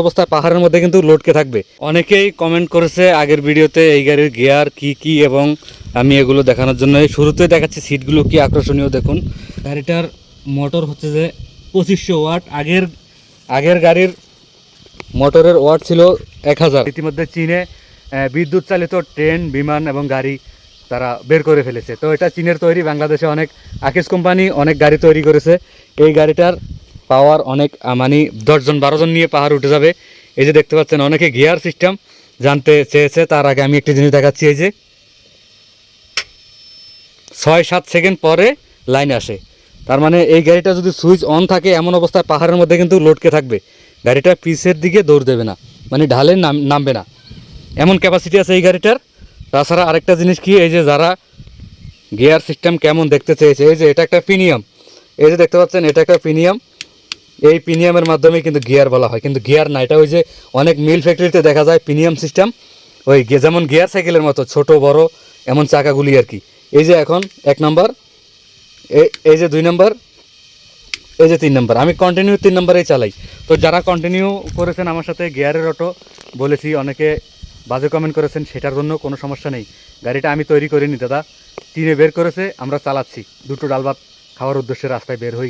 অবস্থায় পাহাড়ের মধ্যে কিন্তু লটকে থাকবে। অনেকেই কমেন্ট করেছে আগের ভিডিওতে এই গাড়ির গিয়ার কি এবং আমি এগুলো দেখানোর জন্য শুরুতে দেখাচ্ছি সিটগুলো কি আকর্ষণীয় দেখুন। গাড়িটার মোটর হচ্ছে যে 2500 ওয়াট। আগের গাড়ির মোটরের ওয়াট ছিল 1000। ইতিমধ্যে চীনে বিদ্যুৎ চালিত ট্রেন, বিমান এবং গাড়ি তারা বের করে ফেলেছে। তো এটা চীনের তৈরি। বাংলাদেশে অনেক আকিস কোম্পানি অনেক গাড়ি তৈরি করেছে। এই গাড়িটার পাওয়ার অনেক মানে 10 জন 12 জন নিয়ে পাহাড় উঠে যাবে। এই যে দেখতে পাচ্ছেন অনেকে গিয়ার সিস্টেম জানতে চেয়েছে, তার আগে আমি একটি জিনিস দেখাচ্ছি। এই যে 6-7 সেকেন্ড পরে লাইন আসে, তার মানে এই গাড়িটা যদি সুইচ অন থাকে এমন অবস্থায় পাহাড়ের মধ্যে কিন্তু লটকে থাকবে। গাড়িটা পিছের দিকে দৌড় দেবে না, মানে ঢালে নামবে না, এমন ক্যাপাসিটি আছে এই গাড়িটার। তাছাড়া আরেকটা জিনিস কি, এই যে যারা গিয়ার সিস্টেম কেমন দেখতে চেয়েছে, এই যে এটা একটা প্রিমিয়াম, এই যে দেখতে পাচ্ছেন এটা একটা প্রিমিয়াম। এই প্রিমিয়ামের মাধ্যমে কিন্তু গিয়ার বলা হয়, কিন্তু গিয়ার না, এটা ওই যে অনেক মিল ফ্যাক্টরিতে দেখা যায় প্রিমিয়াম সিস্টেম, ওই যেমন গিয়ার সাইকেলের মতো ছোট বড় এমন চাকাগুলি আর কি। এই যে এখন 1 নম্বর, এই যে 2 নম্বর, এই যে 3 নম্বর, আমি কন্টিনিউ 3 নম্বরেই চালাই। তো যারা কন্টিনিউ করেছেন আমার সাথে গিয়ারের অটো বলেছি, অনেকে বাজে কমেন্ট করেছেন, সেটার জন্য কোনো সমস্যা নেই। গাড়িটা আমি তৈরি করিনি দাদা, চীনে বের করেছে, আমরা চালাচ্ছি। দুটো ডাল ভাত খাওয়ার উদ্দেশ্যে রাস্তায় বের হই।